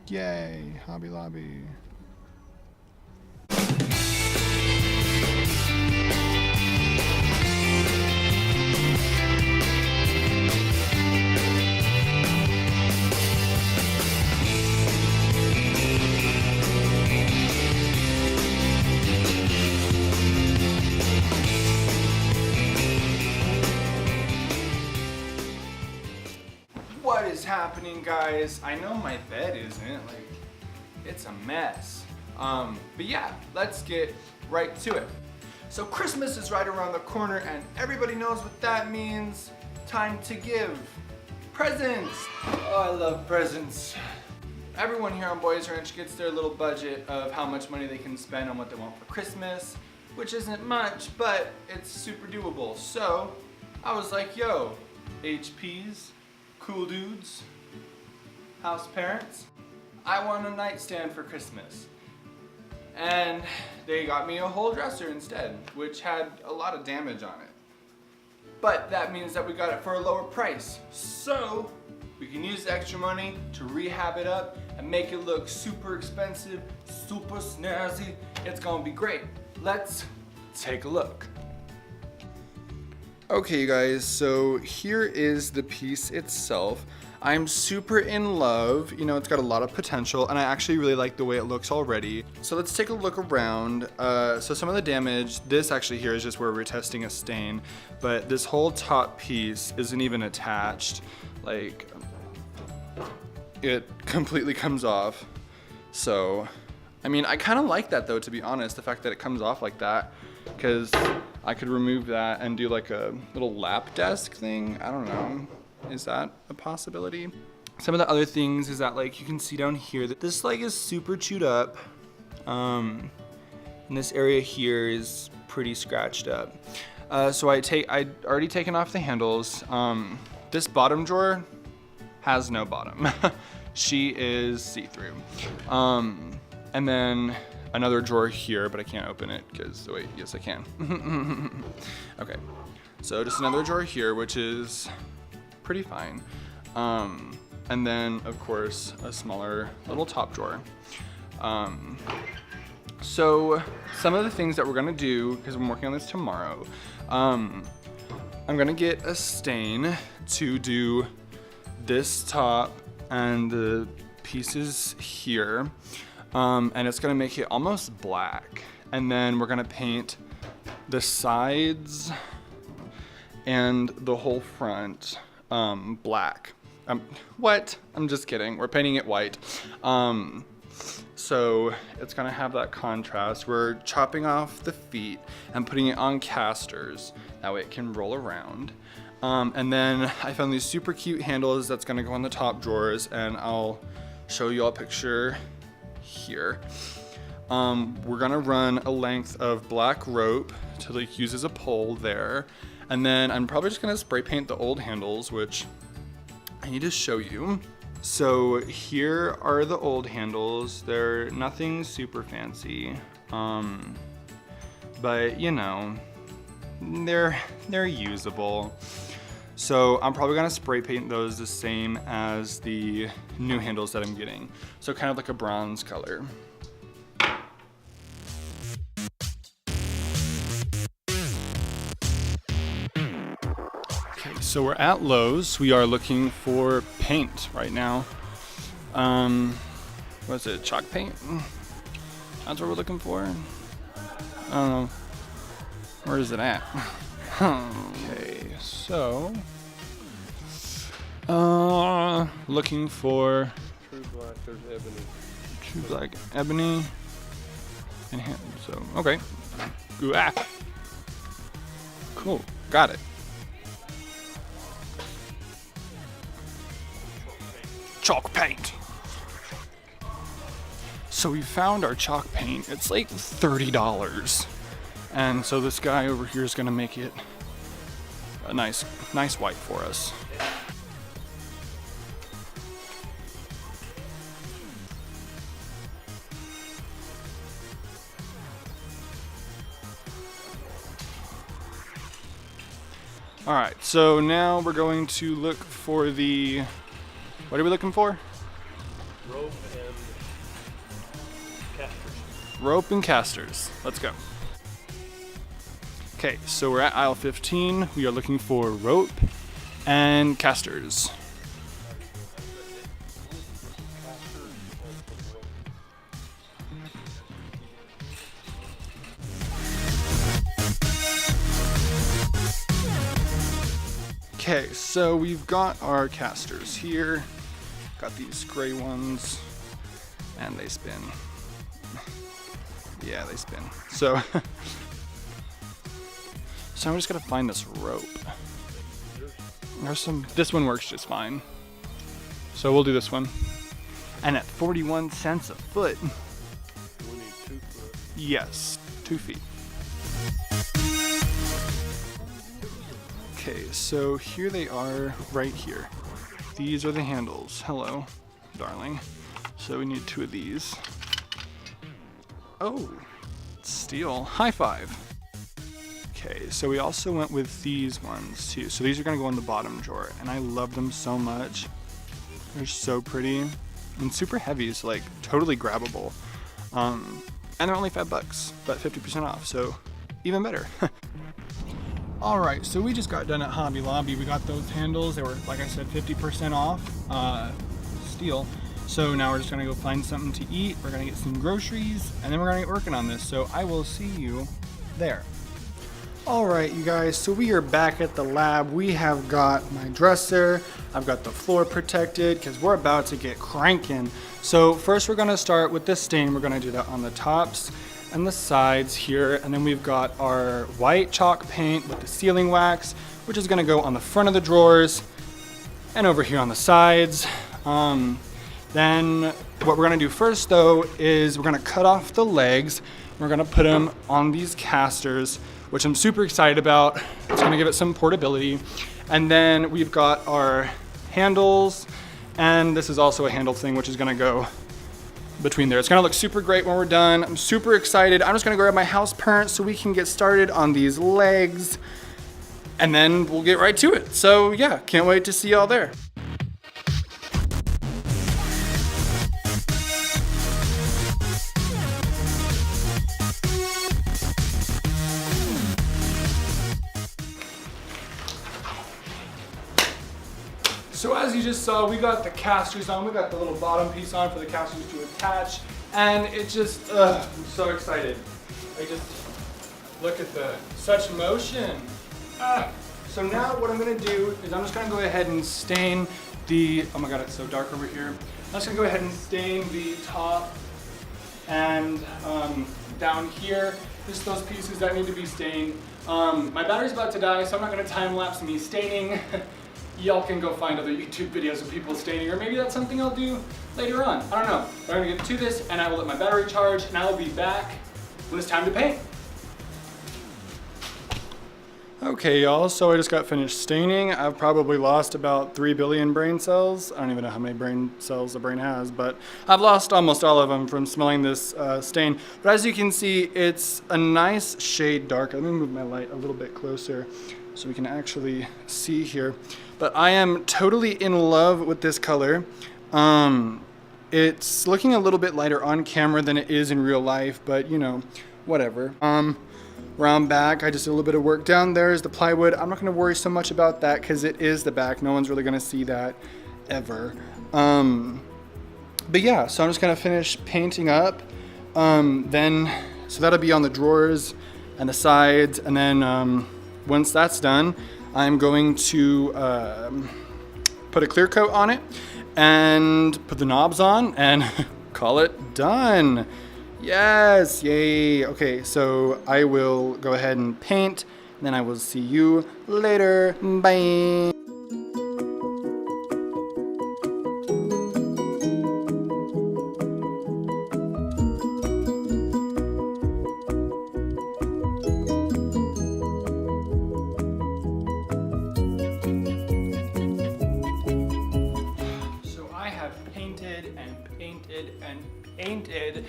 Yay, Hobby Lobby. What is happening, guys? I know my bed isn't, like, it's a mess. But yeah, let's get right to it. So Christmas is right around the corner and everybody knows what that means. Time to give presents. Oh, I love presents. Everyone here on Boys Ranch gets their little budget of how much money they can spend on what they want for Christmas, which isn't much, but it's super doable. So I was like, yo, HPs, cool dudes, house parents, I want a nightstand for Christmas. And they got me a whole dresser instead, which had a lot of damage on it. But that means that we got it for a lower price. So we can use the extra money to rehab it up and make it look super expensive, super snazzy. It's gonna be great. Let's take a look. Okay, you guys, so here is the piece itself. I'm super in love. You know, it's got a lot of potential and I actually really like the way it looks already. So let's take a look around. So some of the damage, this actually here is just where we're testing a stain, but this whole top piece isn't even attached. Like, it completely comes off. So, I mean, I kind of like that though, to be honest, the fact that it comes off like that, because I could remove that and do like a little lap desk thing. I don't know. Is that a possibility? Some of the other things is that, like, you can see down here that this leg is super chewed up. And this area here is pretty scratched up. So I'd already taken off the handles. This bottom drawer has no bottom. She is see-through. And then another drawer here, but I can't open it because, wait, yes I can. Okay, so just another drawer here, which is pretty fine. And then of course a smaller little top drawer. So some of the things that we're gonna do, because I'm working on this tomorrow, I'm gonna get a stain to do this top and the pieces here. And it's gonna make it almost black. And then we're gonna paint the sides and the whole front black. What? I'm just kidding. We're painting it white. So it's gonna have that contrast. We're chopping off the feet and putting it on casters. That way it can roll around. And then I found these super cute handles that's gonna go on the top drawers, and I'll show you all a picture here. We're gonna run a length of black rope to like use as a pole there. And then I'm probably just gonna spray paint the old handles, which I need to show you. So here are the old handles. They're nothing super fancy, but you know, they're usable. So I'm probably gonna spray paint those the same as the new handles that I'm getting. So kind of like a bronze color. Okay, so we're at Lowe's. We are looking for paint right now. What's it, chalk paint? That's what we're looking for? I don't know. Where is it at? Okay, so looking for True black, there's ebony. True black, ebony, and hand. So okay, ooh, ah. Cool, got it. Chalk paint. So we found our chalk paint. It's like $30. And so this guy over here is gonna make it a nice white for us. All right, so now we're going to look for the, what are we looking for? Rope and casters. Rope and casters. Let's go. Okay, so we're at aisle 15. We are looking for rope and casters. Okay, so we've got our casters here. Got these gray ones, and they spin. Yeah, they spin. So, so I'm just gonna find this rope. There's some. This one works just fine. So we'll do this one. And at 41 cents a foot. We need 2 foot. Yes, 2 feet. Okay, so here they are right here. These are the handles. Hello, darling. So we need 2 of these. Oh, steel. High five. Okay, so we also went with these ones too. So these are gonna go in the bottom drawer, and I love them so much. They're so pretty and super heavy, so like totally grabbable. And they're only $5, but 50% off, so even better. All right, so we just got done at Hobby Lobby. We got those handles. They were, like I said, 50% off, steel. So now we're just gonna go find something to eat. We're gonna get some groceries, and then we're gonna get working on this. So I will see you there. All right, you guys, so we are back at the lab. We have got my dresser. I've got the floor protected because we're about to get cranking. So first we're gonna start with this stain. We're gonna do that on the tops and the sides here, and then we've got our white chalk paint with the sealing wax, which is gonna go on the front of the drawers and over here on the sides. Then what we're gonna do first though is we're gonna cut off the legs. We're gonna put them on these casters, which I'm super excited about. It's gonna give it some portability. And then we've got our handles, and this is also a handle thing, which is gonna go between there. It's gonna look super great when we're done. I'm super excited. I'm just gonna grab my house parent so we can get started on these legs, and then we'll get right to it. So yeah, can't wait to see y'all there. So as you just saw, we got the casters on. We got the little bottom piece on for the casters to attach. And it just, I'm so excited. I just, look at such motion. So now what I'm gonna do is I'm just gonna go ahead and stain the, oh my God, it's so dark over here. I'm just gonna go ahead and stain the top and down here. Just those pieces that need to be stained. My battery's about to die, so I'm not gonna time lapse me staining. Y'all can go find other YouTube videos of people staining, or maybe that's something I'll do later on. I don't know. But I'm gonna get to this, and I will let my battery charge, and I will be back when it's time to paint. Okay, y'all, so I just got finished staining. I've probably lost about 3 billion brain cells. I don't even know how many brain cells the brain has, but I've lost almost all of them from smelling this stain. But as you can see, it's a nice shade darker. Let me move my light a little bit closer so we can actually see here. But I am totally in love with this color. It's looking a little bit lighter on camera than it is in real life, but you know, whatever. Round back, I just did a little bit of work down there is the plywood. I'm not gonna worry so much about that because it is the back. No one's really gonna see that ever. But yeah, so I'm just gonna finish painting up. So that'll be on the drawers and the sides, and then once that's done, I'm going to put a clear coat on it and put the knobs on and call it done. Yes, yay. Okay, so I will go ahead and paint, and then I will see you later. Bye. Painted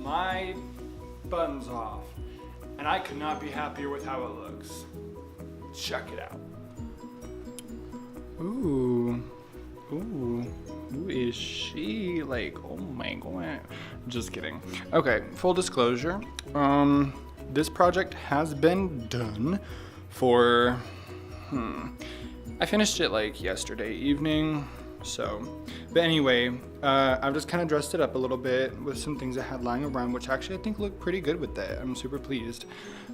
my buns off, and I could not be happier with how it looks. Check it out. Ooh, is she? Like, oh my god. Just kidding. Okay, full disclosure. This project has been done for, I finished it like yesterday evening. So, but anyway, I've just kind of dressed it up a little bit with some things I had lying around, which actually I think look pretty good with it. I'm super pleased.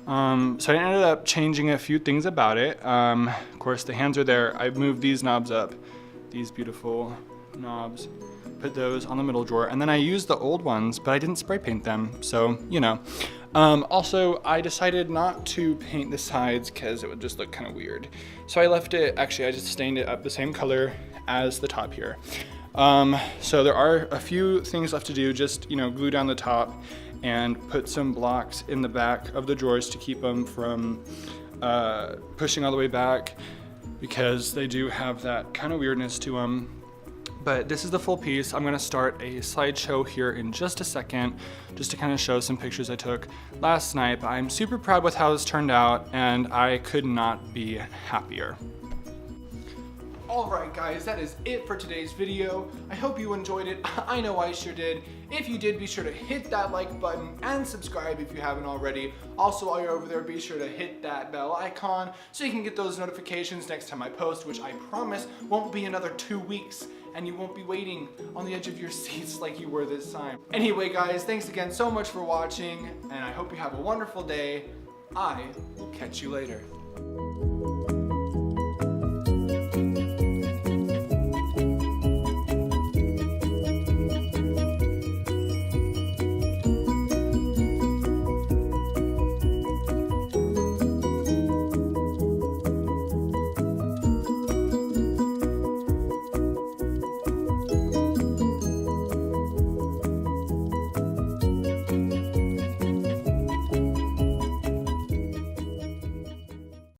So I ended up changing a few things about it. Of course, the hands are there. I moved these knobs up, these beautiful knobs, put those on the middle drawer, and then I used the old ones, but I didn't spray paint them. So, you know. Also, I decided not to paint the sides because it would just look kind of weird. So I left it, actually I just stained it up the same color as the top here. So there are a few things left to do, just, you know, glue down the top and put some blocks in the back of the drawers to keep them from pushing all the way back, because they do have that kind of weirdness to them. But this is the full piece. I'm gonna start a slideshow here in just a second, just to kind of show some pictures I took last night. But I'm super proud with how this turned out, and I could not be happier. Alright guys, that is it for today's video. I hope you enjoyed it. I know I sure did. If you did, be sure to hit that like button and subscribe if you haven't already. Also, while you're over there, be sure to hit that bell icon so you can get those notifications next time I post, which I promise won't be another 2 weeks, and you won't be waiting on the edge of your seats like you were this time. Anyway guys, thanks again so much for watching, and I hope you have a wonderful day. I will catch you later.